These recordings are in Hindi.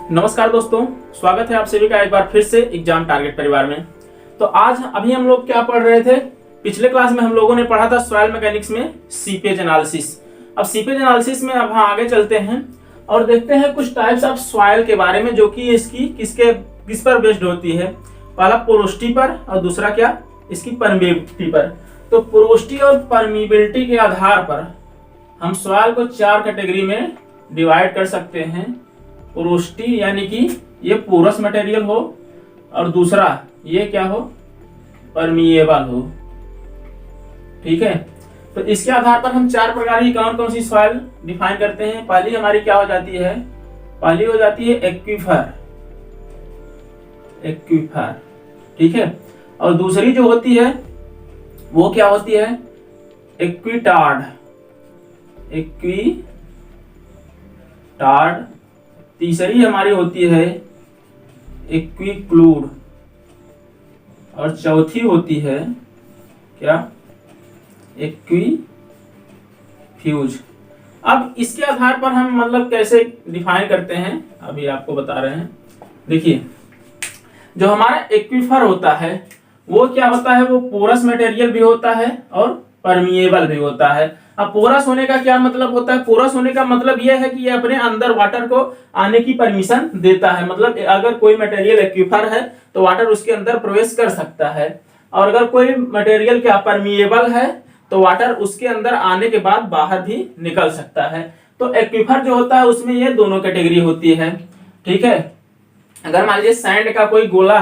नमस्कार दोस्तों, स्वागत है आप सभी का एक बार फिर से एग्जाम टारगेट परिवार में। तो आज अभी हम लोग क्या पढ़ रहे थे? पिछले क्लास में हम लोगों ने पढ़ा था सॉइल मैकेनिक्स में सीपेज एनालिसिस। अब सीपेज एनालिसिस में अब हम आगे चलते हैं और देखते हैं कुछ टाइप्स ऑफ सॉइल के बारे में जो कि इसकी किस पर बेस्ड होती है। पहला पोरोसिटी पर और दूसरा क्या, इसकी परमिएबिलिटी पर। तो पोरोसिटी और परमिएबिलिटी के आधार पर हम सॉइल को चार कैटेगरी में डिवाइड कर सकते हैं। पोरोसिटी यानी कि ये पोरस मटेरियल हो, और दूसरा ये क्या हो, परमिएबल हो। ठीक है, तो इसके आधार पर हम चार प्रकार की कौन कौन सी सॉइल डिफाइन करते हैं। पहली हमारी क्या हो जाती है? पहली हो जाती है एक्वीफर। ठीक है, और दूसरी जो होती है वो क्या होती है? एक्विटार्ड। तीसरी हमारी होती है एक्विक्लूड, और चौथी होती है क्या? एक्विफ्यूज। अब इसके आधार पर हम मतलब कैसे डिफाइन करते हैं अभी आपको बता रहे हैं। देखिए, जो हमारा एक्वीफर होता है वो क्या होता है? वो पोरस मटेरियल भी होता है और परमिएबल भी होता है। अब पोरस होने का क्या मतलब होता है? पोरस होने का मतलब यह है कि ये अपने अंदर वाटर को आने की परमिशन देता है। मतलब अगर कोई मटेरियल एक्वीफर है तो वाटर उसके अंदर प्रवेश कर सकता है, और अगर कोई मटेरियल क्या परमिएबल है तो वाटर उसके अंदर आने के बाद बाहर भी निकल सकता है। तो एक्वीफर जो होता है उसमें ये दोनों कैटेगरी होती है। ठीक है, अगर मान लीजिए सैंड का कोई गोला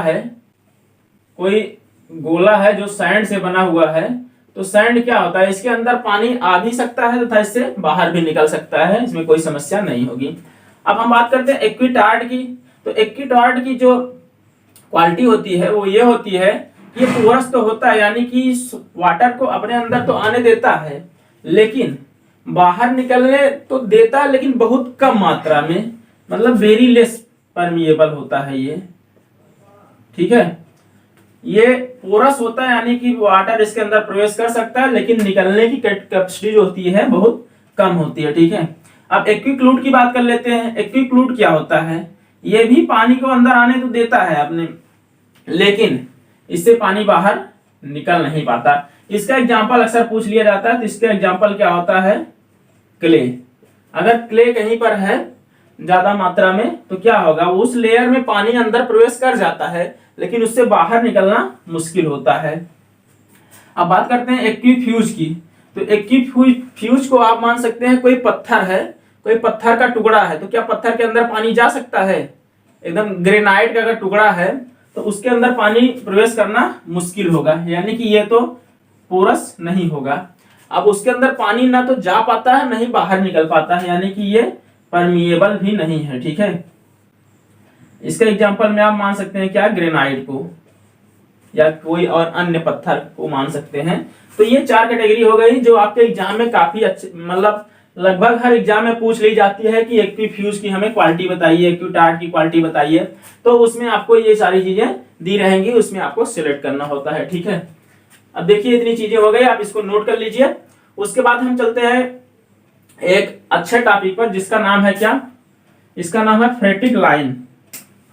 है जो सैंड से बना हुआ है, तो सैंड क्या होता है? इसके अंदर पानी आ भी सकता है तथा इससे बाहर भी निकल सकता है, इसमें कोई समस्या नहीं होगी। अब हम बात करते हैं एक्विटार्ड की। तो एक्विटार्ड की जो क्वालिटी होती है वो ये होती है कि ये पोरस तो होता है, यानी कि वाटर को अपने अंदर तो आने देता है लेकिन बाहर निकलने तो देता है, लेकिन बहुत कम मात्रा में, मतलब वेरी लेस परमिएबल होता है ये। ठीक है, ये पोरस होता है यानी कि वाटर इसके अंदर प्रवेश कर सकता है, लेकिन निकलने की कैपेसिटी जो होती है बहुत कम होती है। ठीक है, अब एक्विक्लूड की बात कर लेते हैं। एक्विक्लूड क्या होता है? ये भी पानी को अंदर आने तो देता है अपने, लेकिन इससे पानी बाहर निकल नहीं पाता। इसका एग्जाम्पल अक्सर पूछ लिया जाता है, तो इसका एग्जाम्पल क्या होता है? क्ले। अगर क्ले कहीं पर है ज्यादा मात्रा में तो क्या होगा? उस लेयर में पानी अंदर प्रवेश कर जाता है लेकिन उससे बाहर निकलना मुश्किल होता है। अब बात करते हैं एक्विफ्यूज की। तो एक्विफ्यूज को आप मान सकते हैं कोई पत्थर है, कोई पत्थर का टुकड़ा है, तो क्या पत्थर के अंदर पानी जा सकता है? एकदम ग्रेनाइट का अगर टुकड़ा है तो उसके अंदर पानी प्रवेश करना मुश्किल होगा, यानी कि ये तो पोरस नहीं होगा। अब उसके अंदर पानी ना तो जा पाता है, नहीं बाहर निकल पाता है, यानी कि ये परमिएबल भी नहीं है। ठीक है, इसका एग्जांपल में आप मान सकते हैं क्या? ग्रेनाइट को या कोई और अन्य पत्थर को मान सकते हैं। तो ये चार कैटेगरी हो गई जो आपके एग्जाम में काफी अच्छे, मतलब लगभग हर एग्जाम में पूछ ली जाती है कि एक्विफ्यूज की हमें क्वालिटी बताइए, एक्विटार्ड की क्वालिटी बताइए। तो उसमें आपको ये सारी चीजें दी रहेंगी, उसमें आपको सिलेक्ट करना होता है। ठीक है, अब देखिए इतनी चीजें हो गई, आप इसको नोट कर लीजिए। उसके बाद हम चलते हैं एक अच्छे टॉपिक पर जिसका नाम है क्या? इसका नाम है फ्रेटिक लाइन।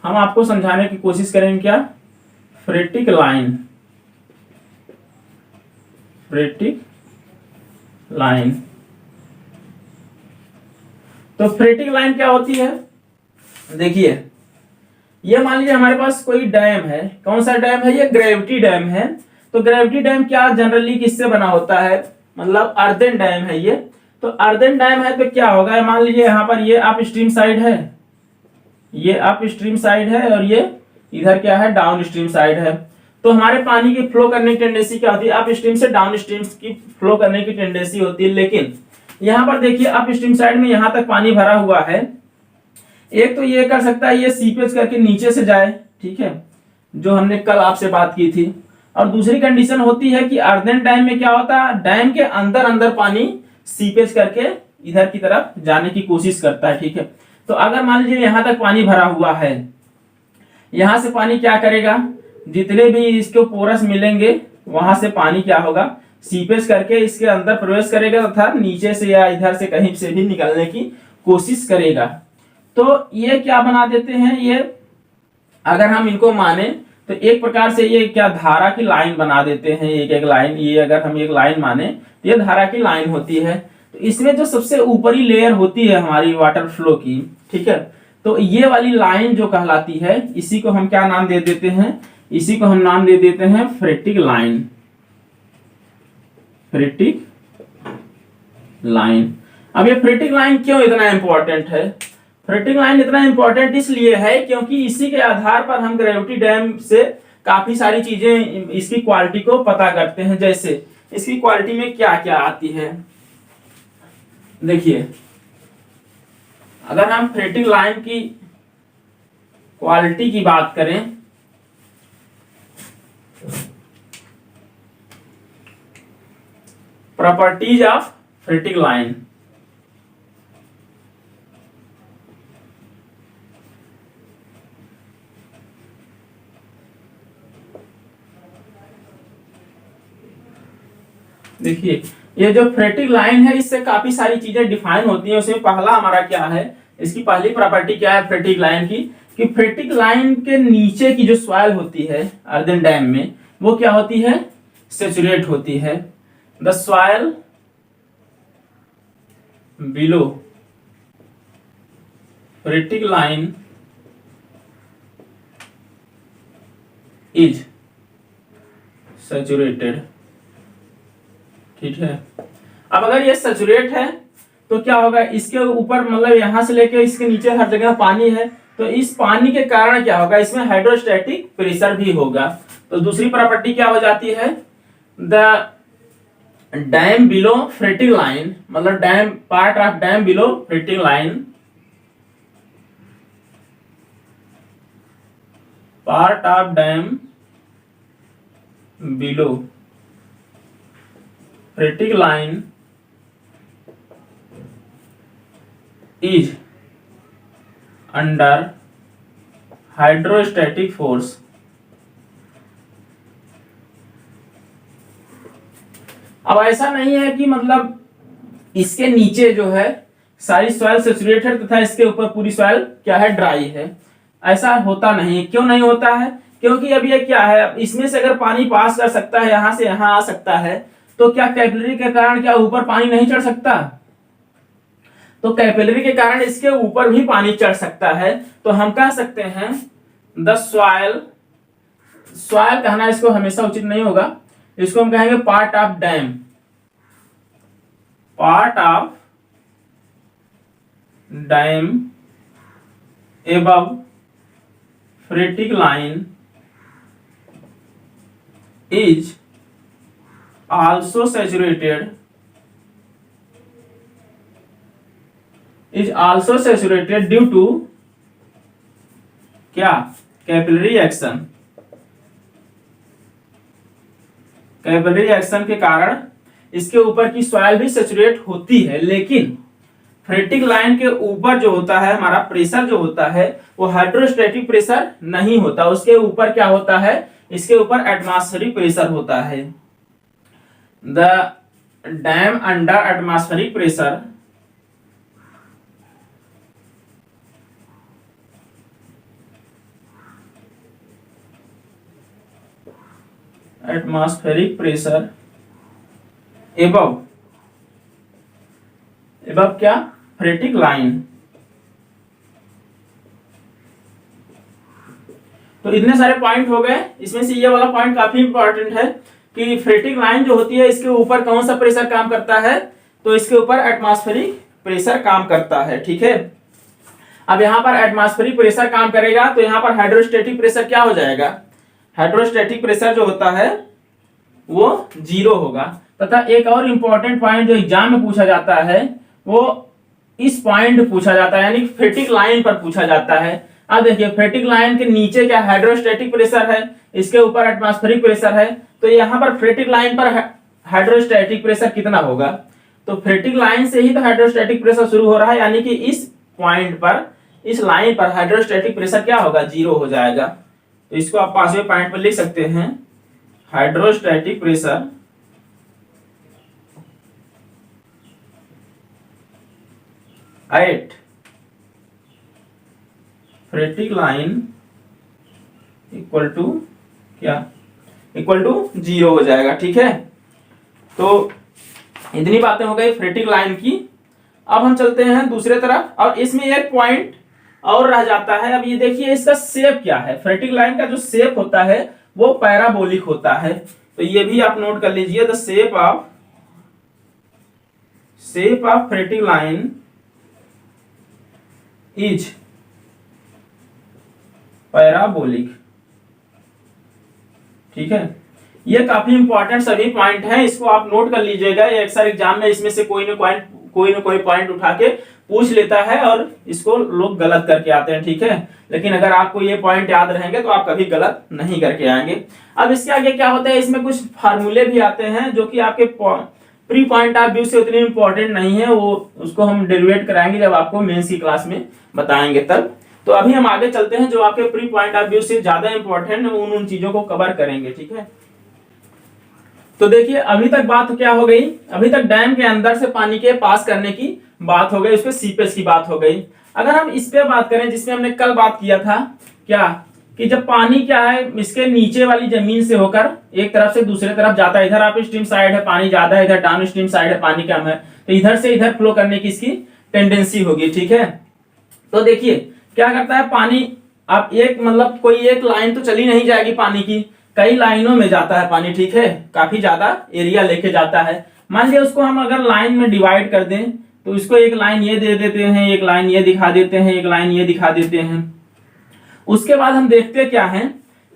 हम आपको समझाने की कोशिश करेंगे क्या? फ्रेटिक लाइन। तो फ्रेटिक लाइन क्या होती है? देखिए, ये मान लीजिए हमारे पास कोई डैम है। कौन सा डैम है? ये ग्रेविटी डैम है। तो ग्रेविटी डैम क्या जनरली किससे बना होता है? मतलब अर्दन डैम है ये। तो अर्दन डैम है तो क्या होगा? मान लीजिए यहाँ पर ये अप स्ट्रीम साइड है, ये अप स्ट्रीम साइड है, और ये इधर क्या है? डाउन स्ट्रीम साइड है। तो हमारे पानी की फ्लो करने की टेंडेंसी क्या होती है? अप स्ट्रीम से डाउन स्ट्रीम की फ्लो करने की टेंडेंसी होती है। लेकिन यहाँ पर देखिए अप स्ट्रीम साइड में यहाँ तक पानी भरा हुआ है। एक तो ये कर सकता है ये सीपेज करके नीचे से जाए, ठीक है, जो हमने कल आपसे बात की थी। और दूसरी कंडीशन होती है कि अर्दन डैम में क्या होता है? डैम के अंदर अंदर पानी सीपेज करके इधर की तरफ जाने की कोशिश करता है। ठीक है, तो अगर मान लीजिए यहाँ तक पानी भरा हुआ है, यहां से पानी क्या करेगा? जितने भी इसको पोरस मिलेंगे वहां से पानी क्या होगा? सीपेज करके इसके अंदर प्रवेश करेगा तथा नीचे से या इधर से कहीं से भी निकलने की कोशिश करेगा। तो ये क्या बना देते हैं, ये अगर हम इनको माने तो एक प्रकार से ये क्या धारा की लाइन बना देते हैं, एक एक लाइन, ये अगर हम एक लाइन माने तो ये धारा की लाइन होती है। तो इसमें जो सबसे ऊपरी लेयर होती है हमारी वाटर फ्लो की, ठीक है, तो ये वाली लाइन जो कहलाती है, इसी को हम क्या नाम दे देते हैं, इसी को हम नाम दे देते हैं फ्रेटिक लाइन। फ्रेटिक लाइन। अब ये फ्रेटिक लाइन क्यों इतना इंपॉर्टेंट है? फ्रेटिक लाइन इतना इंपॉर्टेंट इसलिए है क्योंकि इसी के आधार पर हम ग्रेविटी डैम से काफी सारी चीजें इसकी क्वालिटी को पता करते हैं। जैसे इसकी क्वालिटी में क्या क्या आती है, देखिए, अगर हम फ्रेटिक लाइन की क्वालिटी की बात करें, प्रॉपर्टीज ऑफ फ्रेटिक लाइन, देखिए ये जो फ्रेटिक लाइन है इससे काफी सारी चीजें डिफाइन होती हैं। उसमें पहला हमारा क्या है, इसकी पहली प्रॉपर्टी क्या है फ्रेटिक लाइन की, कि फ्रेटिक लाइन के नीचे की जो सॉइल होती है अर्दन डैम में, वो क्या होती है, सेचुरेट होती है। The soil below phreatic line is saturated, ठीक है। अब अगर ये सैचुरेट है तो क्या होगा, इसके ऊपर मतलब यहां से लेके इसके नीचे हर जगह पानी है, तो इस पानी के कारण क्या होगा, इसमें हाइड्रोस्टैटिक प्रेशर भी होगा। तो दूसरी प्रॉपर्टी क्या हो जाती है, the dam below phreatic line, मतलब dam part of dam below phreatic line, part of dam below phreatic line is under hydrostatic force. अब ऐसा नहीं है कि मतलब इसके नीचे जो है सारी सॉइल सैचुरेटेड तथा इसके ऊपर पूरी सॉइल क्या है, ड्राई है, ऐसा होता नहीं है। क्यों नहीं होता है, क्योंकि अब ये क्या है, इसमें से अगर पानी पास कर सकता है, यहां से यहां आ सकता है, तो क्या कैपिलरी के कारण क्या ऊपर पानी नहीं चढ़ सकता, तो कैपिलरी के कारण इसके ऊपर भी पानी चढ़ सकता है। तो हम कह सकते हैं द सॉइल, सॉइल कहना इसको हमेशा उचित नहीं होगा, इसको हम कहेंगे part of dam, part of dam above phreatic line is also saturated, is also saturated due to क्या, कैपिलरी एक्शन। कैपिलरी एक्शन के कारण इसके ऊपर की सॉइल भी सैचुरेट होती है, लेकिन फ्रेटिक लाइन के ऊपर जो होता है हमारा प्रेशर जो होता है वो हाइड्रोस्टैटिक प्रेशर नहीं होता, उसके ऊपर क्या होता है, इसके ऊपर एटमॉस्फेरिक प्रेशर होता है। The dam under atmospheric pressure above क्या, फ्रेटिक लाइन। तो इतने सारे पॉइंट हो गए, इसमें से ये वाला पॉइंट काफी इंपॉर्टेंट है कि फ्रेटिक लाइन जो होती है इसके ऊपर कौन सा प्रेशर काम करता है, तो इसके ऊपर एटमॉस्फेरिक प्रेशर काम करता है, ठीक है। अब यहाँ पर एटमॉस्फेरिक प्रेशर काम करेगा तो यहाँ पर हाइड्रोस्टैटिक प्रेशर क्या हो जाएगा, हाइड्रोस्टैटिक प्रेशर जो होता है वो 0 होगा। तथा एक और इंपॉर्टेंट पॉइंट जो एग्जाम में पूछा जाता है वो इस पॉइंट पूछा जाता है, यानी फ्रेटिक लाइन पर पूछा जाता है। अब देखिए फ्रेटिक लाइन के नीचे क्या हाइड्रोस्टैटिक प्रेशर है, इसके ऊपर एटमॉस्फेरिक प्रेशर है, तो यहाँ पर फ्रेटिक लाइन पर हाइड्रोस्टैटिक प्रेशर कितना होगा, तो फ्रेटिक लाइन से ही तो हाइड्रोस्टैटिक प्रेशर शुरू हो रहा है, यानी कि इस पॉइंट पर, इस लाइन पर हाइड्रोस्टैटिक प्रेशर क्या होगा, 0 हो जाएगा। तो इसको आप 5वें पॉइंट पर लिख सकते हैं, hydrostatic pressure at phreatic line equal to क्या, इक्वल टू 0 हो जाएगा। ठीक है, तो इतनी बातें हो गई फ्रेटिक लाइन की। अब हम चलते हैं दूसरे तरफ, और इसमें एक पॉइंट और रह जाता है। अब ये देखिए इसका शेप क्या है। फ्रेटिक लाइन का जो शेप होता है वो पैराबोलिक होता है, तो ये भी आप नोट कर लीजिए। The shape of phreatic line is parabolic. ठीक है, ये काफी इंपॉर्टेंट सभी पॉइंट हैं, इसको आप नोट कर लीजिएगा। ये अक्सर एग्जाम में इसमें से कोई ना कोई पॉइंट उठा के पूछ लेता है और इसको लोग गलत करके आते हैं। ठीक है, लेकिन अगर आपको ये पॉइंट याद रहेंगे तो आप कभी गलत नहीं करके आएंगे। अब इसके आगे क्या होता है, इसमें कुछ फार्मूले भी आते हैं जो कि आपके प्री पॉइंट ऑफ व्यू से उतने इंपॉर्टेंट नहीं है, वो उसको हम डेरिवेट कराएंगे जब आपको मेंस की क्लास में बताएंगे तब। तो अभी हम आगे चलते हैं, जो आपके प्री पॉइंट ऑफ व्यू से ज्यादा इंपॉर्टेंट है उन चीजों को कवर करेंगे। ठीक है, तो देखिए अभी तक बात क्या हो गई, अभी तक डैम के अंदर से पानी के पास करने की बात हो गई, उस पे सीपेज की बात हो गई। अगर हम इस पे बात करें जिसमें हमने कल बात किया था, क्या कि जब पानी क्या है इसके नीचे वाली जमीन से होकर एक तरफ से दूसरे तरफ जाता है, इधर आप स्ट्रीम साइड है पानी ज्यादा है, इधर डाउन स्ट्रीम साइड है पानी कम है, तो इधर से इधर फ्लो करने की इसकी टेंडेंसी होगी। ठीक है, तो देखिए क्या करता है पानी, आप एक मतलब कोई एक लाइन तो चली नहीं जाएगी पानी की, कई लाइनों में जाता है पानी। ठीक है, काफी ज्यादा एरिया लेके जाता है। मान लिया उसको हम अगर लाइन में डिवाइड कर दें, तो इसको एक लाइन ये दे देते हैं, एक लाइन ये दिखा देते हैं, एक लाइन ये दिखा देते हैं। उसके बाद हम देखते क्या है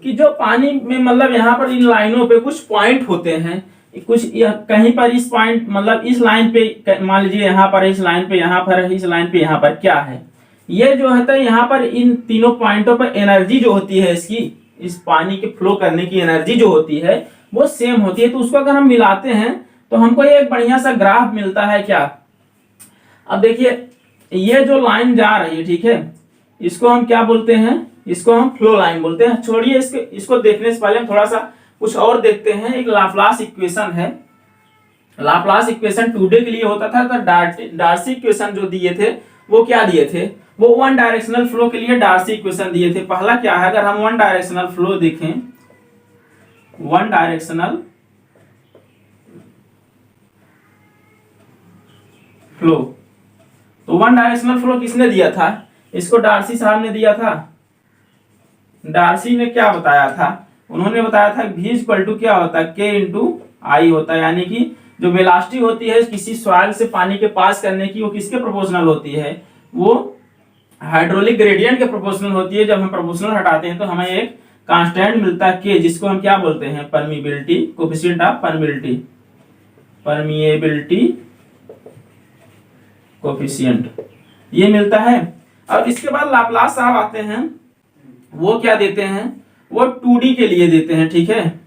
कि जो पानी में मतलब यहाँ पर इन लाइनों पे कुछ पॉइंट होते हैं, कुछ कहीं पर इस पॉइंट मतलब इस लाइन पे मान लीजिए यहाँ पर, इस लाइन पे यहाँ पर, इस लाइन पे यहाँ पर क्या है, ये जो है यहाँ पर इन तीनों पॉइंटों पर एनर्जी जो होती है इसकी, इस पानी के फ्लो करने की एनर्जी जो होती है वो सेम होती है। तो उसको अगर हम मिलाते हैं तो हमको एक बढ़िया सा ग्राफ मिलता है। क्या, अब देखिए ये जो लाइन जा रही है, ठीक है, इसको हम क्या बोलते हैं, इसको हम फ्लो लाइन बोलते हैं। छोड़िए इसको देखने से पहले हम थोड़ा सा कुछ और देखते हैं। एक लाप्लास इक्वेशन है, लाप्लास इक्वेशन 2D के लिए होता था, तो डार्सी इक्वेशन जो दिए थे वो क्या दिए थे, वो वन डायरेक्शनल फ्लो के लिए डार्सी इक्वेशन दिए थे। पहला क्या है, अगर हम वन डायरेक्शनल फ्लो देखें, वन डायरेक्शनल फ्लो, तो वन डायरेक्शनल फ्लो किसने दिया था, इसको डार्सी साहब ने दिया था। डार्सी ने क्या बताया था, उन्होंने बताया था v इक्वल टू क्या होता है, k इंटू आई होता है, यानी कि जो वेलोसिटी होती है किसी सॉइल से पानी के पास करने की, वो किसके प्रोपोर्शनल होती है, वो हाइड्रोलिक ग्रेडियंट के प्रोपोर्शनल होती है। जब हम प्रोपोर्शनल हटाते हैं तो हमें एक कांस्टेंट मिलता है k, जिसको हम क्या बोलते हैं, permeability coefficient of permeability, permeability coefficient, ये मिलता है। अब इसके बाद लाप्लास साहब आते हैं, वो क्या देते हैं, वो 2D के लिए देते हैं। ठीक है,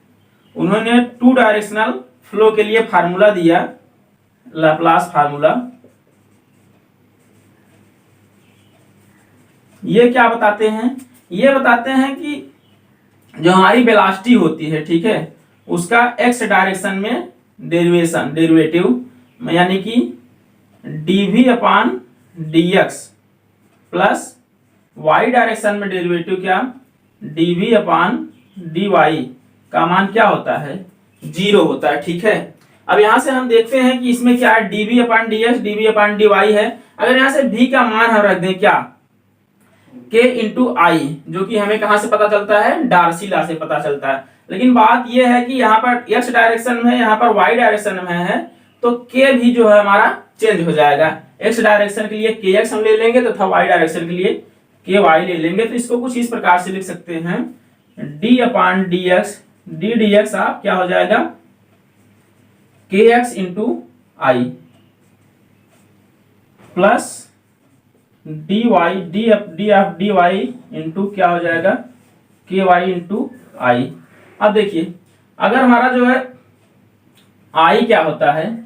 उन्होंने टू डायरेक्शनल फ्लो के लिए फार्मूला दिया, लाप्लास फार्मूला। ये क्या बताते हैं, ये बताते हैं कि जो हमारी वेलोसिटी होती है, ठीक है, उसका x डायरेक्शन में डेरिवेटिव, यानी कि dv upon dx plus y direction में डेरिवेटिव क्या, dv अपॉन dy का मान क्या होता है, 0 होता है। ठीक है, अब यहां से हम देखते हैं कि इसमें क्या है, dv upon dx, dv upon dy है। अगर यहां से v का मान हम रख दें क्या, k इंटू आई, जो कि हमें कहां से पता चलता है, डार्सी लॉ से पता चलता है। लेकिन बात यह है कि यहाँ पर x डायरेक्शन में है, यहाँ पर y डायरेक्शन में है, तो k भी जो है हमारा चेंज हो जाएगा। x डायरेक्शन के लिए kx हम ले लेंगे तथा y डायरेक्शन के लिए ky ले लेंगे। तो इसको कुछ इस प्रकार से लिख सकते हैं, d upon dx, d dx आप क्या हो जाएगा, kx इंटू आई प्लस dy dy इंटू क्या हो जाएगा, ky इंटू आई। अब देखिए अगर हमारा जो है आई क्या होता है,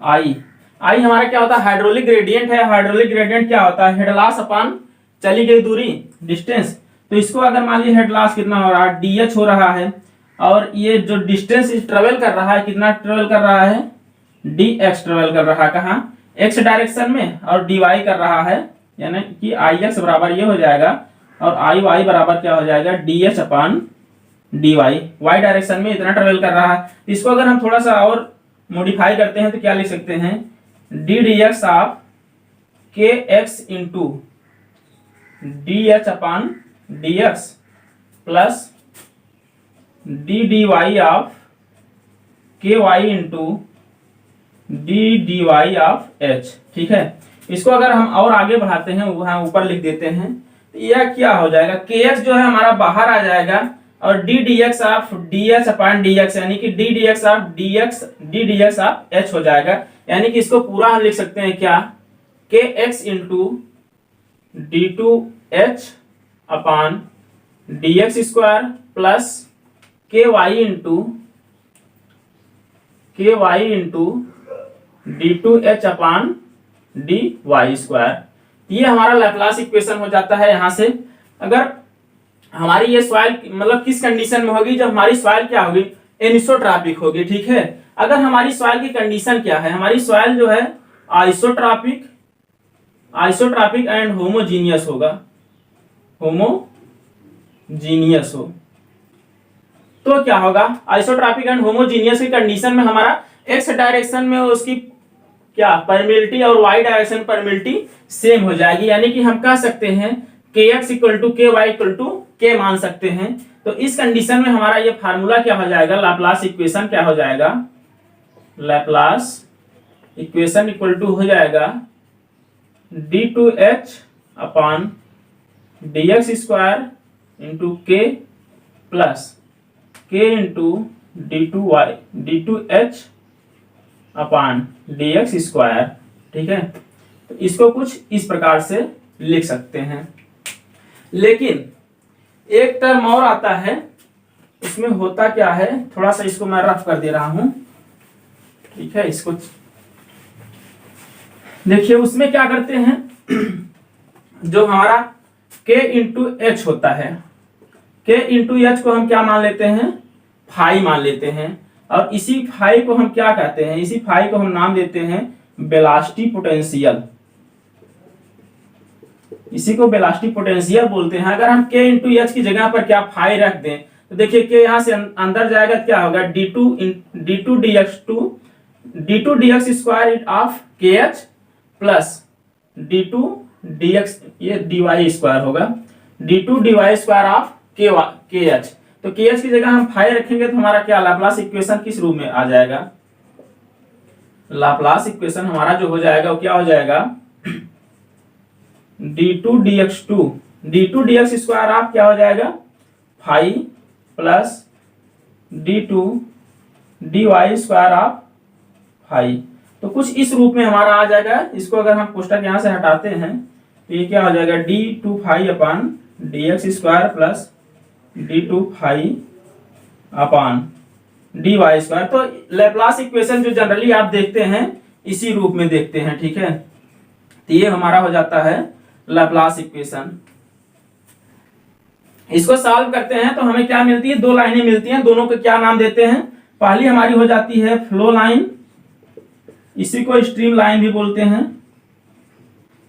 आई हमारा क्या होता है, हाइड्रोलिक ग्रेडियंट है। हाइड्रोलिक ग्रेडियंट क्या होता है, हेड लॉस अपॉन चली गई दूरी, डिस्टेंस। तो इसको अगर मान लीजिए हेड लॉस कितना हो रहा है, dh हो रहा है, और ये जो डिस्टेंस ट्रेवल कर रहा है, कितना ट्रेवल कर रहा है, dx ट्रेवल कर रहा है, कहाँ, x डायरेक्शन में, और dy कर रहा है यानी कि आई एक्स बराबर ये हो जाएगा और आई वाई बराबर क्या हो जाएगा D h upon D Y. Y direction में इतना ट्रेवल कर रहा है। इसको अगर हम थोड़ा सा और मॉडिफाई करते हैं तो क्या लिख सकते हैं, d d x of K x into d h upon D x plus d d y of K y into d d y of h. ठीक है, इसको अगर हम और आगे बढ़ाते हैं, वहां ऊपर लिख देते हैं, तो यह क्या हो जाएगा, के एक्स जो है हमारा बाहर आ जाएगा और D d x of D h upon D x यानी कि D d x of D d x of H हो जाएगा। यानी कि इसको पूरा हम लिख सकते हैं क्या, K x into D two H upon D x square plus K y into D two H upon D Y square. ये हमारा लैप्लास इक्वेशन हो जाता है। यहां से अगर हमारी ये सॉइल मतलब किस कंडीशन में होगी, जब हमारी सॉइल क्या होगी, एनिसोट्रॉपिक होगी। ठीक है, अगर हमारी सॉइल की कंडीशन क्या है, हमारी सॉइल जो है आइसोट्रॉपिक एंड होमोजीनियस होगा, होमोजीनियस हो तो क्या होगा, आइसोट्रॉपिक एंड होमोजीनियस की कंडीशन में हमारा एक्स डायरेक्शन में उसकी क्या परमिलिटी और वाई डायरेक्शन परमिलिटी सेम हो जाएगी। यानी कि हम कह सकते हैं के एक्स इक्वल टू के वाई इक्वल टू के मान सकते हैं। तो इस कंडीशन में हमारा ये फार्मूला क्या हो जाएगा, लैप्लास इक्वेशन क्या हो जाएगा, लैप्लास इक्वेशन इक्वल टू हो जाएगा D two H upon D x square into K plus K into D two H upon D x square. ठीक है, तो इसको कुछ इस प्रकार से लिख सकते हैं। लेकिन एक टर्म और आता है, इसमें होता क्या है, थोड़ा सा इसको मैं रफ कर दे रहा हूं। ठीक है, इसको देखिए, उसमें क्या करते हैं, जो हमारा k इंटू एच होता है, k इंटू एच को हम क्या मान लेते हैं, फाई मान लेते हैं। और इसी फाई को हम क्या कहते हैं, इसी फाई को हम नाम देते हैं वेलोसिटी पोटेंशियल। इसी को वेलोसिटी पोटेंशियल बोलते हैं। अगर हम k इंटू एच की जगह पर क्या फाई रख दें, तो देखिए k यहां से अंदर जाएगा, क्या होगा, d two D x square of K h plus D two D x, ये डी वाई स्क्वायर होगा, d two D Y square of K h. तो के एच की जगह हम फाई रखेंगे तो हमारा क्या लाप्लास इक्वेशन किस रूप में आ जाएगा, लाप्लास इक्वेशन हमारा जो हो जाएगा वो क्या हो जाएगा, D two D x square of क्या हो जाएगा, phi plus D two D Y square of phi. तो कुछ इस रूप में हमारा आ जाएगा। इसको अगर हम पुस्तक यहां से हटाते हैं तो ये क्या हो जाएगा, D two phi upon D x square plus D two phi upon D Y square. तो लैप्लास इक्वेशन जो जनरली आप देखते हैं इसी रूप में देखते हैं। ठीक है, तो ये हमारा हो जाता है लैप्लास इक्वेशन। इसको सॉल्व करते हैं तो हमें क्या मिलती है, दो लाइनें मिलती हैं। दोनों को क्या नाम देते हैं, पहली हमारी हो जाती है फ्लो लाइन, इसी को स्ट्रीम लाइन भी बोलते हैं,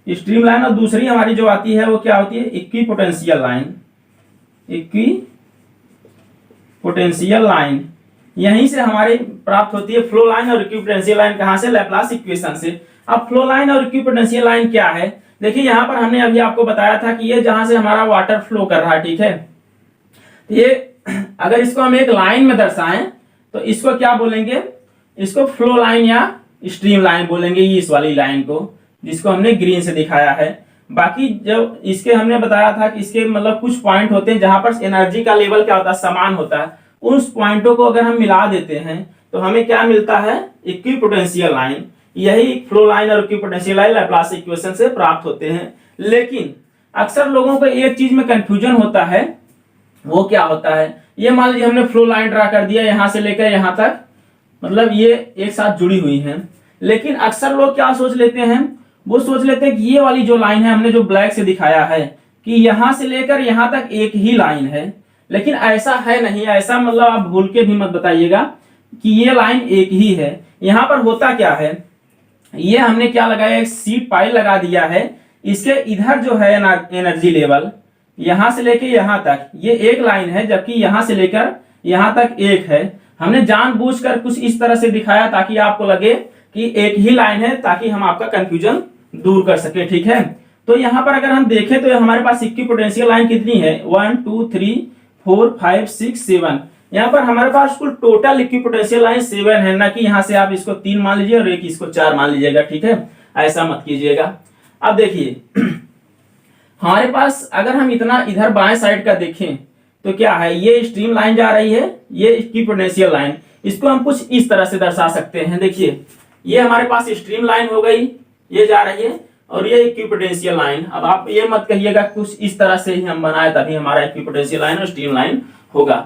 स्ट्रीम लाइन। और दूसरी हमारी जो आती है वो क्या होती है, इक्विपोटेंशियल लाइन। इक्विपोटेंशियल लाइन यहीं से हमारी प्राप्त होती है। फ्लो लाइन और इक्विपोटेंशियल लाइन कहां से, लैप्लास इक्वेशन से। अब फ्लो लाइन और इक्विपोटेंशियल लाइन क्या है, देखिए यहां पर हमने अभी आपको बताया था कि ये जहां से हमारा वाटर फ्लो कर रहा है, ठीक है, ये अगर इसको हम एक लाइन में दर्शाएं तो इसको क्या बोलेंगे, इसको फ्लो लाइन या स्ट्रीम लाइन बोलेंगे, इस वाली लाइन को जिसको हमने ग्रीन से दिखाया है। बाकी जब इसके हमने बताया था कि इसके मतलब कुछ पॉइंट होते हैं जहां पर एनर्जी का लेवल क्या होता है, समान होता है। उस पॉइंटों को अगर हम मिला देते हैं तो हमें क्या मिलता है, इक्विपोटेंशियल लाइन। यही फ्लो लाइन और इक्विपोटेंशियल लाइन लैप्लास इक्वेशन से प्राप्त होते हैं। लेकिन अक्सर लोगों को एक चीज में कंफ्यूजन होता है, वो क्या होता है, ये मान लीजिए हमने फ्लो लाइन ड्रा कर दिया यहां से लेकर यहां तक, मतलब ये एक साथ जुड़ी हुई हैं। लेकिन अक्सर लोग क्या सोच लेते हैं, वो सोच लेते हैं कि ये वाली जो लाइन है हमने जो ब्लैक से दिखाया है कि यहां से लेकर यहां तक एक ही लाइन है। लेकिन ऐसा है नहीं, ऐसा मतलब आप भूल के भी मत बताइएगा कि ये लाइन एक ही है। यहां पर होता क्या है, ये हमने क्या लगाया, एक शीट पाई लगा दिया है। इसके इधर जो है एनर्जी लेवल, यहां से लेके यहां तक ये एक लाइन है, जबकि यहां से लेकर यहां तक एक है। हमने जानबूझकर कुछ इस तरह से दिखाया ताकि आपको लगे कि एक ही लाइन है, ताकि हम आपका कंफ्यूजन दूर कर सके, ठीक है। तो यहाँ पर अगर हम देखें तो हमारे पास इक्विपोटेंशियल लाइन कितनी है, 1 2 3 4 5 6 7। यहाँ पर हमारे पास कुल टोटल इक्विपोटेंशियल लाइन 7 है, ना कि यहाँ से आप इसको 3 मान लीजिए और एक इसको 4 मान लीजिएगा, ठीक है। ऐसा मत कीजिएगा। अब देखिए हमारे पास अगर हम इतना इधर बाएं साइड का देखें तो क्या है, ये स्ट्रीम लाइन जा रही है, ये इक्विपोटेंशियल लाइन, इसको हम कुछ इस तरह से दर्शा सकते हैं। देखिए ये हमारे पास स्ट्रीम लाइन हो गई, ये जा रही है, और ये इक्विपोटेंशियल लाइन। अब आप ये मत कहिएगा कुछ इस तरह से ही हम बनाए तभी हमारा इक्विपोटेंशियल लाइन और स्ट्रीम लाइन होगा।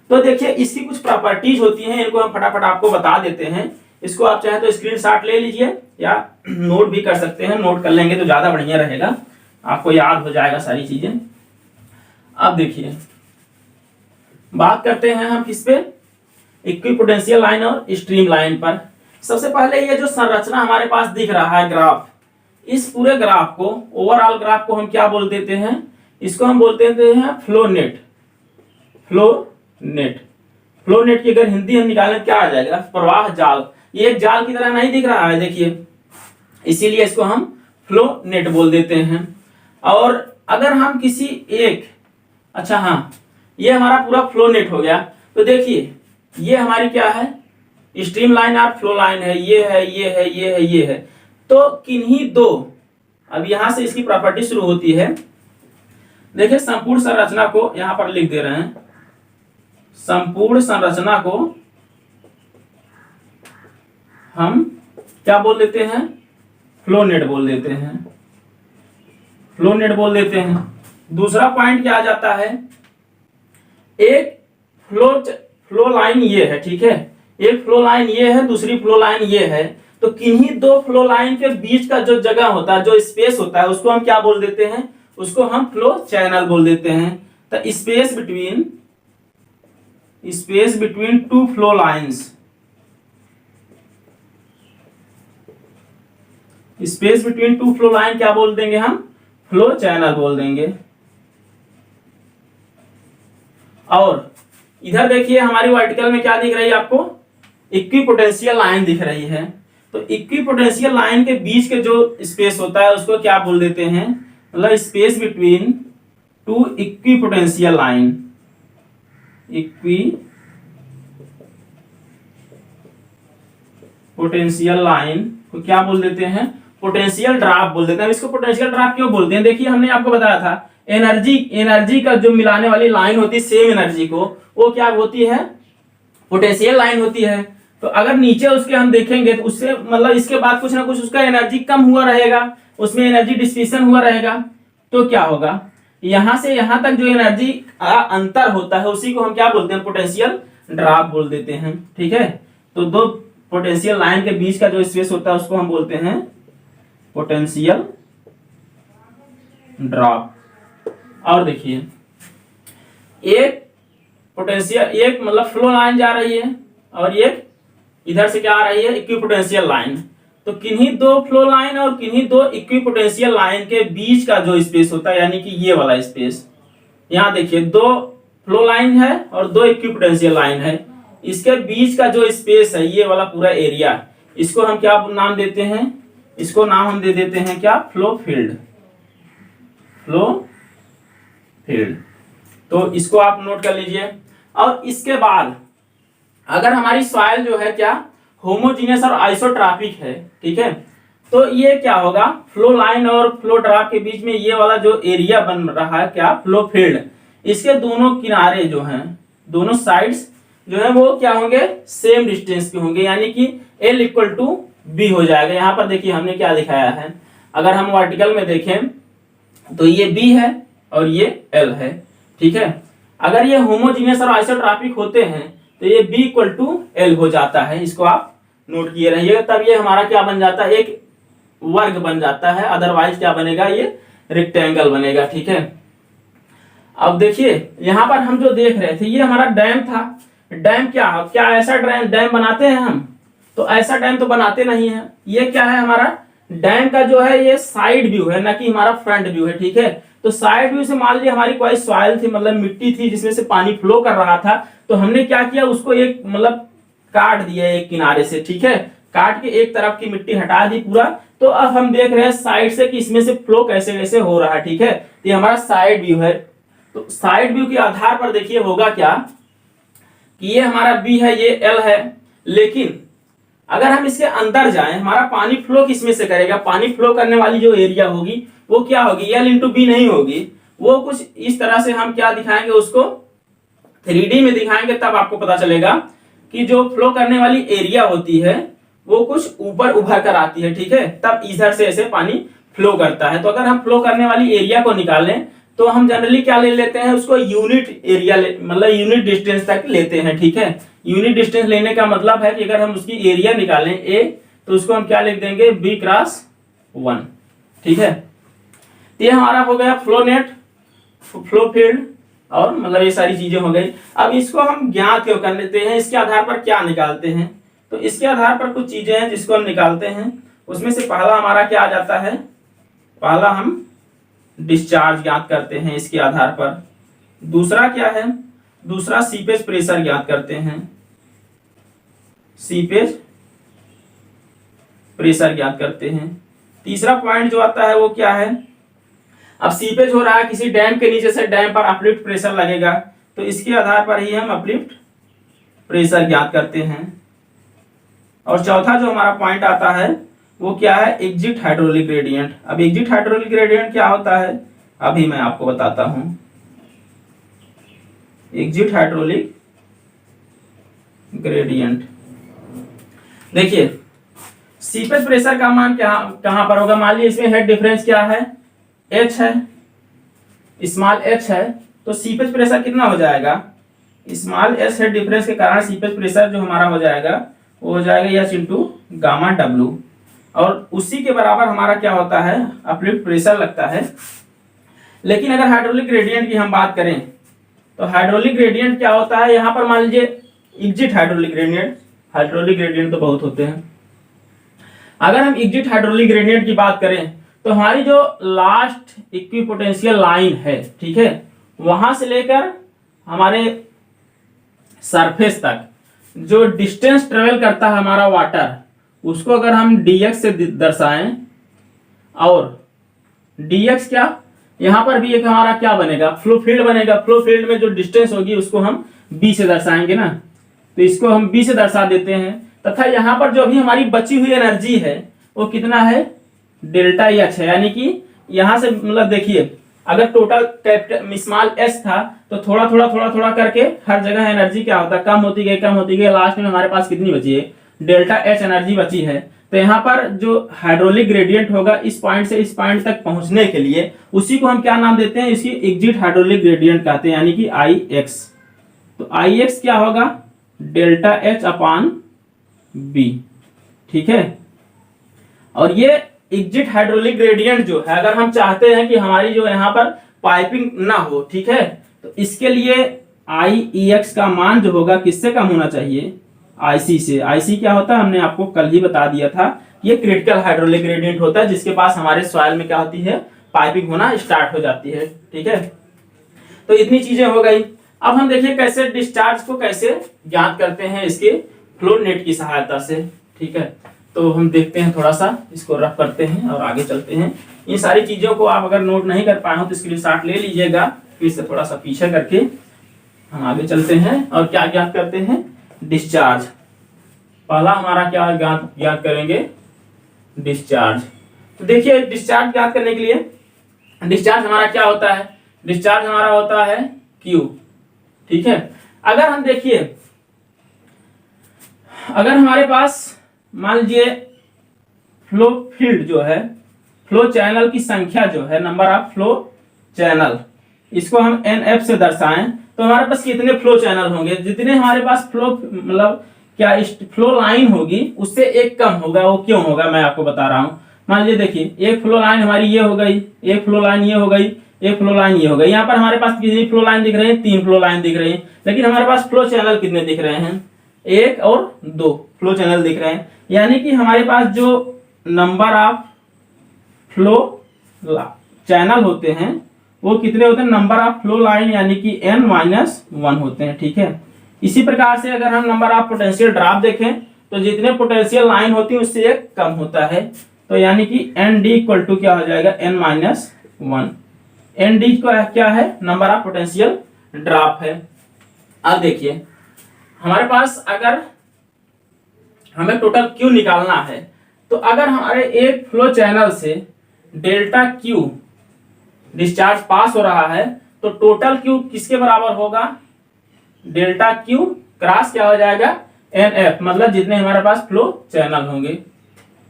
तो देखिए इसकी कुछ प्रॉपर्टीज होती हैं, इनको हम फटाफट आपको बता देते हैं। इसको आप चाहे तो स्क्रीनशॉट ले लीजिए या नोट भी कर सकते हैं, नोट कर लेंगे तो ज्यादा बढ़िया रहेगा, आपको याद हो जाएगा सारी चीजें। अब देखिए बात करते हैं हम किस पे, इक्विपोटेंशियल लाइन और स्ट्रीम लाइन पर। सबसे पहले ये जो संरचना हमारे पास दिख रहा है ग्राफ, इस पूरे ग्राफ को, ओवरऑल ग्राफ को हम क्या बोल देते हैं, इसको हम बोलते हैं flow net. Flow net, flow net की अगर हिंदी हम निकालें क्या आ जाएगा, प्रवाह जाल। ये एक जाल की तरह नहीं दिख रहा है, देखिए, इसीलिए इसको हम फ्लो नेट बोल देते हैं। और अगर हम किसी एक, अच्छा हाँ, ये हमारा पूरा फ्लो नेट हो गया। तो देखिए ये हमारी क्या है, स्ट्रीम लाइन और फ्लो लाइन है, ये है, ये है, ये है, ये है। तो किन्हीं दो, अब यहां से इसकी प्रॉपर्टी शुरू होती है। देखिए संपूर्ण संरचना को यहां पर लिख दे रहे हैं, संपूर्ण संरचना को हम क्या बोल देते हैं, फ्लो नेट बोल देते हैं, फ्लो नेट बोल देते हैं। दूसरा पॉइंट क्या आ जाता है, एक फ्लो लाइन ये है, ठीक है, एक फ्लो लाइन ये है, दूसरी फ्लो लाइन ये है। तो किन्हीं दो फ्लो लाइन के बीच का जो जगह होता है, जो स्पेस होता है, उसको हम क्या बोल देते हैं, उसको हम फ्लो चैनल बोल देते हैं। तो space between two flow lines, space between two flow line क्या बोल देंगे हम, फ्लो चैनल बोल देंगे। और इधर देखिए हमारी वर्टिकल में क्या दिख रही है आपको, इक्विपोटेंशियल लाइन दिख रही है। तो इक्विपोटेंशियल लाइन के बीच के जो स्पेस होता है उसको क्या बोल देते हैं, मतलब space between two equipotential line, equipotential line को क्या बोल देते हैं, पोटेंशियल ड्रॉप बोल देते हैं। इसको पोटेंशियल ड्रॉप क्यों बोलते हैं, देखिए हमने आपको बताया था एनर्जी का जो मिलाने वाली लाइन होती है, सेम एनर्जी को, वो क्या होती है, पोटेंशियल लाइन होती है। तो अगर नीचे उसके हम देखेंगे तो उससे मतलब इसके बाद कुछ ना कुछ उसका एनर्जी कम हुआ रहेगा, उसमें एनर्जी डिस्ट्रीब्यूशन हुआ रहेगा। तो क्या होगा, यहां से यहां तक जो एनर्जी अंतर होता है उसी को हम क्या बोलते हैं, पोटेंशियल ड्रॉप बोल देते हैं, ठीक है। तो दो पोटेंशियल लाइन के बीच का जो स्पेस होता है उसको हम बोलते हैं पोटेंशियल ड्रॉप। और देखिए एक पोटेंशियल, एक मतलब फ्लो लाइन जा रही है और एक इधर से क्या आ रही है, इक्विपोटेंशियल लाइन। तो किन्हीं दो फ्लो लाइन और किन्हीं दो इक्विपोटेंशियल लाइन के बीच का जो स्पेस होता है, यानी कि ये वाला स्पेस, यहाँ देखिए दो फ्लो लाइन है और दो इक्विपोटेंशियल लाइन है, इसके बीच का जो स्पेस है, ये वाला पूरा एरिया, इसको हम क्या नाम देते हैं, इसको नाम हम दे देते हैं क्या, फ्लो फील्ड, फ्लो फील्ड। तो इसको आप नोट कर लीजिए। और इसके बाद अगर हमारी सॉइल जो है क्या, होमोजीनियस और आइसोट्रॉपिक है, ठीक है, तो ये क्या होगा, फ्लो लाइन और फ्लो ड्रॉप के बीच में ये वाला जो एरिया बन रहा है क्या, फ्लो फील्ड, इसके दोनों किनारे जो हैं, दोनों साइड्स जो है वो क्या होंगे, सेम डिस्टेंस के होंगे, यानी कि L इक्वल टू B हो जाएगा। यहाँ पर देखिए हमने क्या दिखाया है, अगर हम वर्टिकल में देखें तो ये B है और ये L है, ठीक है। अगर ये होमोजीनियस और आइसोट्रॉपिक होते हैं तो ये B इक्वल टू L हो जाता है, इसको आप नोट किए रहिएगा। तब ये हमारा क्या बन जाता है, एक वर्ग बन जाता है, अदरवाइज क्या बनेगा, ये रेक्टेंगल बनेगा, ठीक है। अब देखिए यहाँ पर हम जो देख रहे थे ये हमारा डैम था। डैम क्या ऐसा डैम बनाते हैं हम, तो ऐसा डैम तो बनाते नहीं है। ये क्या है हमारा डैम का जो है ये साइड व्यू है, ना कि हमारा फ्रंट व्यू है, ठीक है। तो साइड व्यू से मान लीजिए हमारी कोई सॉइल थी, मतलब मिट्टी थी जिसमें से पानी फ्लो कर रहा था, तो हमने क्या किया, उसको एक मतलब काट दिया एक किनारे से, ठीक है, काट के एक तरफ की मिट्टी हटा दी पूरा। तो अब हम देख रहे हैं साइड से कि इसमें से फ्लो कैसे कैसे हो रहा है, ठीक है। तो ये हमारा साइड व्यू है। तो साइड व्यू के आधार पर देखिए होगा क्या कि ये हमारा बी है, ये एल है, लेकिन अगर हम इसके अंदर जाएं, हमारा पानी फ्लो किसमें से करेगा, पानी फ्लो करने वाली जो एरिया होगी वो क्या होगी, एल इंटू बी नहीं होगी, वो कुछ इस तरह से हम क्या दिखाएंगे, उसको 3D में दिखाएंगे, तब आपको पता चलेगा कि जो फ्लो करने वाली एरिया होती है वो कुछ ऊपर उभर कर आती है, ठीक है, तब इधर से ऐसे पानी फ्लो करता है। तो अगर हम फ्लो करने वाली एरिया को निकालें तो हम जनरली क्या ले लेते हैं, उसको यूनिट एरिया मतलब यूनिट डिस्टेंस तक लेते हैं, ठीक है। यूनिट डिस्टेंस लेने का मतलब है कि अगर हम उसकी एरिया निकालें ए, तो उसको हम क्या लिख देंगे, बी क्रॉस 1, ठीक है। तो ये हमारा हो गया फ्लो नेट, फ्लो फील्ड, और मतलब ये सारी चीजें हो गई। अब इसको हम ज्ञात क्यों कर लेते हैं, इसके आधार पर क्या निकालते हैं, तो इसके आधार पर कुछ चीजें हैं जिसको हम निकालते हैं। उसमें से पहला हमारा क्या आ जाता है, पहला हम डिस्चार्ज ज्ञात करते हैं इसके आधार पर। दूसरा क्या है, दूसरा सीपेज प्रेशर ज्ञात करते हैं, सीपेज प्रेशर ज्ञात करते हैं। तीसरा पॉइंट जो आता है वो क्या है, अब सीपेज हो रहा है किसी डैम के नीचे से, डैम पर अपलिफ्ट प्रेशर लगेगा, तो इसके आधार पर ही हम अपलिफ्ट प्रेशर ज्ञात करते हैं। और चौथा जो हमारा पॉइंट आता है वो क्या है, एग्जिट हाइड्रोलिक ग्रेडियंट। अब एग्जिट हाइड्रोलिक ग्रेडियंट क्या होता है, अभी मैं आपको बताता हूं। एग्जिट हाइड्रोलिक ग्रेडियंट, देखिए सीपेज प्रेशर का मान क्या कहां पर होगा, मान लीजिए इसमें हेड डिफरेंस क्या है, h है, स्मॉल h है, तो सीपेज प्रेशर कितना हो जाएगा, स्मॉल s हेड डिफरेंस के कारण सीपेज प्रेशर जो हमारा हो जाएगा वो हो जाएगा h इंटू गामा डब्ल्यू, और उसी के बराबर हमारा क्या होता है, अपलिफ्ट प्रेशर लगता है। लेकिन अगर हाइड्रोलिक ग्रेडियंट की हम बात करें तो हाइड्रोलिक ग्रेडियंट क्या होता है, यहां पर मान लीजिए exit hydraulic gradient, hydraulic gradient तो बहुत होते हैं। अगर हम एग्जिट हाइड्रोलिक ग्रेडियंट की बात करें तो हमारी जो लास्ट इक्विपोटेंशियल लाइन है, ठीक है, वहां से लेकर हमारे सरफेस तक जो डिस्टेंस ट्रेवल करता है हमारा वाटर, उसको अगर हम dx से दर्शाएं, और dx क्या, यहां पर भी एक हमारा क्या बनेगा, फ्लो फील्ड बनेगा। फ्लो फील्ड में जो डिस्टेंस होगी उसको हम b से दर्शाएंगे ना, तो इसको हम b से दर्शा देते हैं, तथा यहां पर जो भी हमारी बची हुई एनर्जी है वो कितना है, डेल्टा एच है। यानी कि यहां से मतलब देखिए अगर टोटल कैपिटल स्मॉल एस था तो थोड़ा थोड़ा थोड़ा थोड़ा करके हर जगह एनर्जी क्या होता है, कम होती गई कम होती गई, लास्ट में हमारे पास कितनी बची है, डेल्टा एच एनर्जी बची है। तो यहाँ पर जो हाइड्रोलिक ग्रेडियंट होगा इस पॉइंट से इस पॉइंट तक पहुंचने के लिए, उसी को हम क्या नाम देते हैं, इसकी एग्जिट हाइड्रोलिक ग्रेडियंट कहते हैं, यानी कि आई एक्स। तो आई एक्स क्या होगा, डेल्टा एच अपॉन बी, ठीक है। और ये एग्जिट हाइड्रोलिक ग्रेडियंट जो है, अगर हम चाहते हैं कि हमारी जो यहाँ पर पाइपिंग ना हो, ठीक है, तो इसके लिए आई ई एक्स का मान जो होगा किससे कम होना चाहिए, आईसी से। आईसी क्या होता है, हमने आपको कल ही बता दिया था, ये क्रिटिकल हाइड्रोलिक ग्रेडियंट होता है जिसके पास हमारे सॉइल में क्या होती है, पाइपिंग होना स्टार्ट हो जाती है, ठीक है। तो इतनी चीजें हो गई। अब हम देखिए कैसे डिस्चार्ज को कैसे ज्ञात करते हैं इसके फ्लो नेट की सहायता से, ठीक है। तो हम देखते हैं, थोड़ा सा इसको रफ करते हैं और आगे चलते हैं। ये सारी चीजों को आप अगर नोट नहीं कर पाए हो तो स्क्रीनशॉट ले लीजिएगा, फिर से थोड़ा सा पीछे करके हम आगे चलते हैं और क्या ज्ञात करते हैं, डिस्चार्ज। पहला हमारा क्या ज्ञात करेंगे, डिस्चार्ज। तो देखिए डिस्चार्ज ज्ञात करने के लिए डिस्चार्ज हमारा क्या होता है, डिस्चार्ज हमारा होता है Q, ठीक है। अगर हम देखिए, अगर हमारे पास मान लीजिए फ्लो फील्ड जो है, फ्लो चैनल की संख्या जो है, नंबर ऑफ फ्लो चैनल, इसको हम NF से दर्शाएं तो हमारे पास कितने फ्लो चैनल होंगे, जितने हमारे पास फ्लो मतलब क्या फ्लो लाइन होगी उससे एक कम होगा। वो क्यों होगा मैं आपको बता रहा हूं। मान लीजिए देखिए एक फ्लो लाइन हमारी ये हो गई, एक फ्लो लाइन ये हो गई, एक फ्लो लाइन ये हो गई। यहाँ पर हमारे पास कितनी फ्लो लाइन दिख रही है, 3 फ्लो लाइन दिख रही है, लेकिन हमारे पास फ्लो चैनल कितने दिख रहे हैं, 1 और 2 फ्लो चैनल दिख रहे हैं। यानी कि हमारे पास जो नंबर ऑफ फ्लो चैनल होते हैं वो कितने होते हैं, नंबर ऑफ फ्लो लाइन यानी कि n-1 होते हैं। ठीक है, इसी प्रकार से अगर हम नंबर ऑफ पोटेंशियल ड्रॉप देखें तो जितने पोटेंशियल लाइन होती है उससे एक कम होता है, तो यानी कि एन डी इक्वल टू क्या हो जाएगा, n-1। एन डी का क्या है, नंबर ऑफ पोटेंशियल ड्रॉप है। अब देखिए हमारे पास अगर हमें टोटल क्यू निकालना है तो अगर हमारे एक फ्लो चैनल से डेल्टा क्यू डिस्चार्ज पास हो रहा है तो टोटल क्यू किसके बराबर होगा, डेल्टा क्यू क्रॉस क्या हो जाएगा, एन एफ, मतलब जितने हमारे पास फ्लो चैनल होंगे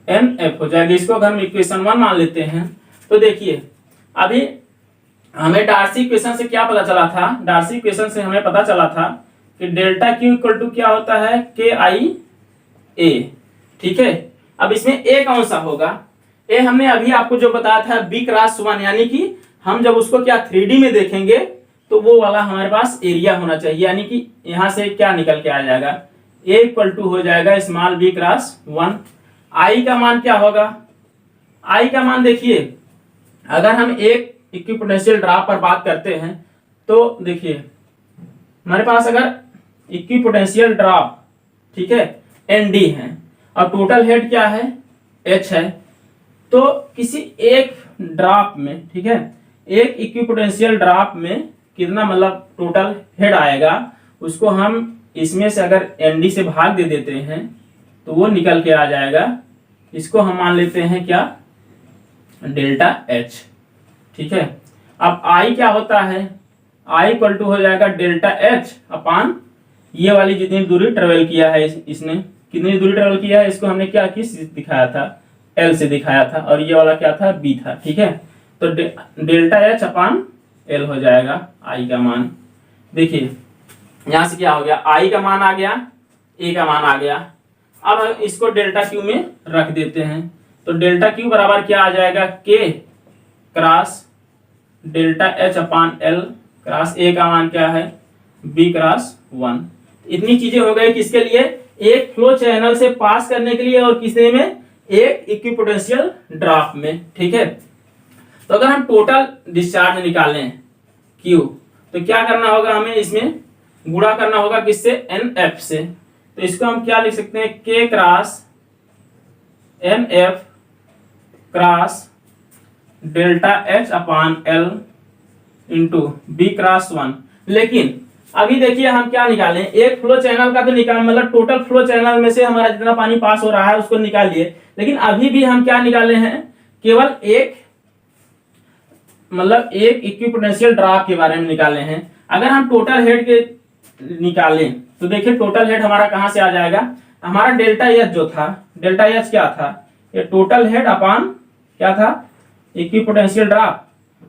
एन एफ हो जाएगा। इसको अगर हम इक्वेशन 1 मान लेते हैं तो देखिए अभी हमें डार्सी इक्वेशन से क्या पता चला था, डार्सी इक्वेशन से हमें पता चला था कि डेल्टा क्यू इक्वल टू क्या होता है, के आई ए। ठीक है, अब इसमें ए कौन सा होगा, ए हमने अभी आपको जो बताया था बी क्रॉस 1, यानी कि हम जब उसको क्या 3D में देखेंगे तो वो वाला हमारे पास एरिया होना चाहिए, यानी कि यहां से क्या निकल के आ जाएगा, ए इक्वल टू हो जाएगा स्मॉल बी क्रॉस 1। आई का मान क्या होगा, आई का मान देखिए अगर हम एक इक्विपोटेंशियल ड्रॉप पर बात करते हैं तो देखिए हमारे पास अगर इक्विपोटेंशियल ड्रॉप, ठीक है, एन डी है और टोटल हेड क्या है, एच है, तो किसी एक ड्रॉप में, ठीक है, एक इक्विपोटेंशियल ड्रॉप में कितना मतलब टोटल हेड आएगा, उसको हम इसमें से अगर एन डी से भाग दे देते हैं तो वो निकल के आ जाएगा, इसको हम मान लेते हैं क्या, डेल्टा एच। ठीक है, अब आई क्या होता है, आई इक्वल टू हो जाएगा डेल्टा एच अपान ये वाली जितनी दूरी ट्रेवल किया है, इसने कितनी दूरी ट्रेवल किया है, इसको हमने क्या किस दिखाया था, एल से दिखाया था, और ये वाला क्या था, बी था। ठीक है, तो डेल्टा एच अपान एल हो जाएगा आई का मान। देखिए यहां से क्या हो गया, आई का मान आ गया, ए का मान आ गया। अब हम इसको डेल्टा क्यू में रख देते हैं तो डेल्टा क्यू बराबर क्या आ जाएगा, K cross delta h upon L cross ए का मान क्या है, बी क्रॉस 1। इतनी चीजें हो गई किसके लिए, एक फ्लो चैनल से पास करने के लिए और किसने में, एक इक्विपोटेंशियल ड्रॉप में। ठीक है, तो अगर हम टोटल डिस्चार्ज निकालें क्यू तो क्या करना होगा, हमें इसमें गुणा करना होगा किससे, एन एफ से। तो इसको हम क्या लिख सकते हैं, K cross n f cross delta h upon l into b cross 1। लेकिन अभी देखिए हम क्या निकालें, एक फ्लो चैनल का तो निकाल, मतलब टोटल फ्लो चैनल में से हमारा जितना पानी पास हो रहा है उसको निकालिए, लेकिन अभी भी हम क्या निकाले हैं, केवल एक मतलब एक इक्विपोटेंशियल ड्रॉप के बारे में निकाले हैं। अगर हम टोटल हेड के निकालें तो देखिए टोटल हेड हमारा कहां से आ जाएगा, हमारा डेल्टा एच जो था, डेल्टा एच क्या था, ये टोटल हेड अपान क्या था, इक्विपोटेंशियल ड्रॉप।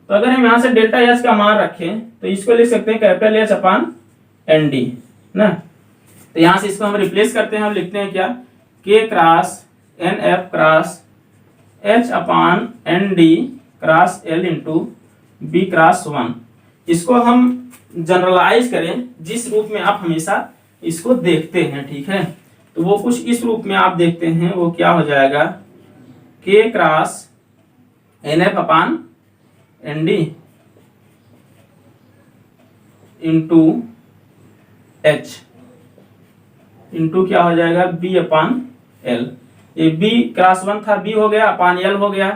तो अगर हम यहां से डेल्टा एच का मान रखें तो इसको लिख सकते हैं capital H upon n D ना। तो यहां से इसको हम रिप्लेस करते हैं, हम लिखते हैं क्या, K cross n f cross h upon n d cross l into b cross 1। इसको हम जनरलाइज करें जिस रूप में आप हमेशा इसको देखते हैं, ठीक है, तो वो कुछ इस रूप में आप देखते हैं, वो क्या हो जाएगा, K cross n f upon n d into h into क्या हो जाएगा, बी अपान एल। ये बी क्रॉस 1 था, बी हो गया अपान एल हो गया,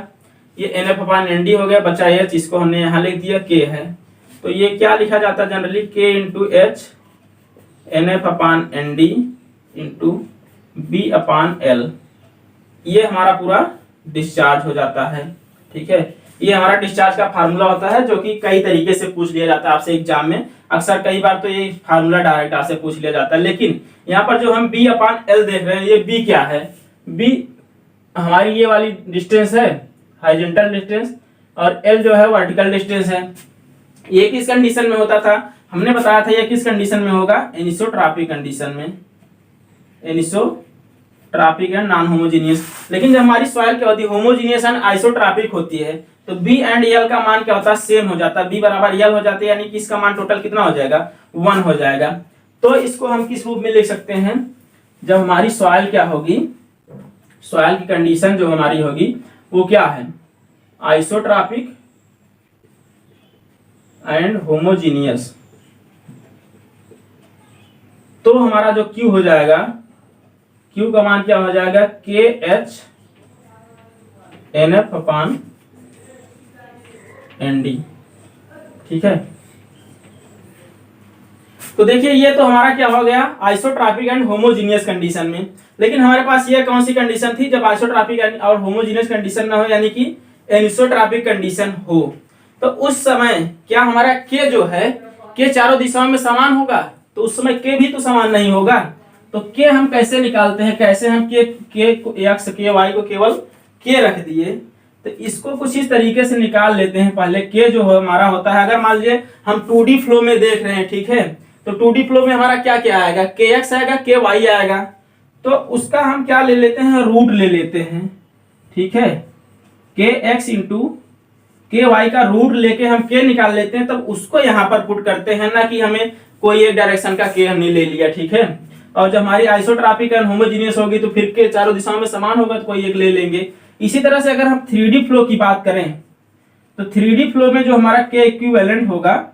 ये N f upon n D हो गया, बचा एच, इसको हमने यहां लिख दिया के है। तो ये क्या लिखा जाता है जनरली, के into H N f upon n d into B upon l. ये हमारा पूरा डिस्चार्ज हो जाता है। ठीक है, ये हमारा डिस्चार्ज का फार्मूला होता है जो कि कई तरीके से पूछ लिया जाता है आपसे एग्जाम में। अक्सर कई बार तो ये फार्मूला डायरेक्ट आपसे पूछ लिया जाता है, लेकिन यहाँ पर जो हम बी अपान एल देख रहे हैं, ये बी क्या है, बी हमारी ये वाली डिस्टेंस है, हॉरिजॉन्टल डिस्टेंस, और एल जो है वर्टिकल डिस्टेंस है। ये किस कंडीशन में होता था, हमने बताया था ये किस कंडीशन में होगा, एनिसोट्रॉपिक कंडीशन में, एनिसोट्रॉपिक एंड नॉन होमोजीनियस। लेकिन जब हमारी सॉइल क्या होती है, होमोजीनियस एंड आइसोट्रॉपिक होती है, तो बी एंड एल का मान क्या होता है, सेम हो जाता है, बी बराबर एल हो जाते हैं, यानी कि इसका मान टोटल कितना हो जाएगा, 1 हो जाएगा। तो इसको हम किस रूप में लिख सकते हैं, जब हमारी सॉइल क्या होगी, सॉइल की कंडीशन जो हमारी होगी वो क्या है, आइसोट्रॉपिक एंड होमोजीनियस, तो हमारा जो Q हो जाएगा, Q का मान क्या हो जाएगा, KHNF/ND। ठीक है, तो देखिए ये तो हमारा क्या हो गया, आइसोट्रॉपिक एंड होमोजीनियस कंडीशन में। लेकिन हमारे पास ये कौन सी कंडीशन थी, जब आइसोट्रॉपिक और होमोजीनियस कंडीशन ना हो, यानी कि एनिसोट्रॉपिक कंडीशन हो, तो उस समय क्या हमारा K जो है, K चारों दिशाओं में समान होगा, तो उस समय K भी तो समान नहीं होगा। तो K हम कैसे निकालते हैं, कैसे हम K x K y को केवल K रख दिए, तो इसको कुछ इस तरीके से निकाल लेते हैं। पहले K जो है हमारा होता है, अगर मान लीजिए हम 2D फ्लो में देख रहे हैं, ठीक है, तो 2D फ्लो में हमारा क्या क्या आएगा, kx आएगा, ky आएगा, तो उसका हम क्या ले लेते हैं, रूट ले लेते हैं। ठीक है, kx इंटू ky का रूट लेके हम k निकाल लेते हैं, तब उसको यहाँ पर पुट करते हैं, ना कि हमें कोई एक डायरेक्शन का k हमने ले लिया। ठीक है, और जब हमारी आइसोट्रॉपिक एंड होमोजीनियस होगी तो फिर k चारों दिशाओं में समान होगा, तो कोई एक ले लेंगे। इसी तरह से अगर हम 3D फ्लो की बात करें, तो 3D फ्लो में जो हमारा k इक्विवेलेंट होगा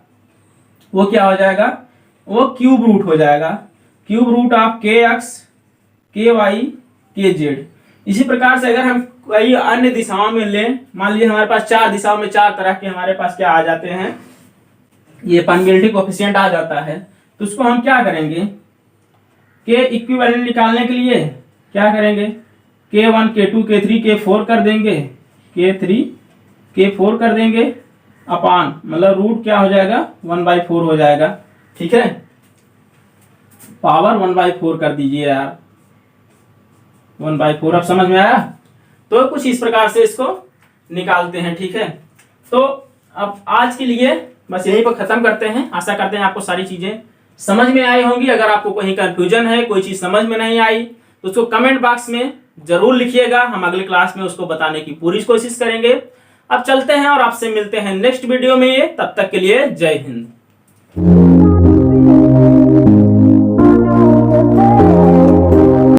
वो क्या हो जाएगा, वो क्यूब रूट हो जाएगा, cube root of kx ky kz। इसी प्रकार से अगर हम कई अन्य दिशाओं में लें, मान लीजिए हमारे पास 4 दिशाओं में 4 तरह के हमारे पास क्या आ जाते हैं, ये परमिटिविटी कोएफिशिएंट आ जाता है, तो उसको हम क्या करेंगे, k इक्विवेलेंट निकालने के लिए क्या करेंगे, k1 k2 k3 k4 कर देंगे, k3 k4 कर देंगे, अपान मतलब रूट क्या हो जाएगा, 1/4 हो जाएगा। ठीक है, पावर 1/4 कर दीजिए यार, 1/4। अब समझ में आया, तो कुछ इस प्रकार से इसको निकालते हैं। ठीक है, तो अब आज के लिए बस यहीं पर खत्म करते हैं। आशा करते हैं आपको सारी चीजें समझ में आई होंगी। अगर आपको कहीं कंफ्यूजन है, कोई चीज समझ में नहीं आई, तो उसको कमेंट बॉक्स में जरूर लिखिएगा, हम अगली क्लास में उसको बताने की पूरी कोशिश करेंगे। अब चलते हैं और आपसे मिलते हैं नेक्स्ट वीडियो में, तब तक के लिए जय हिंद।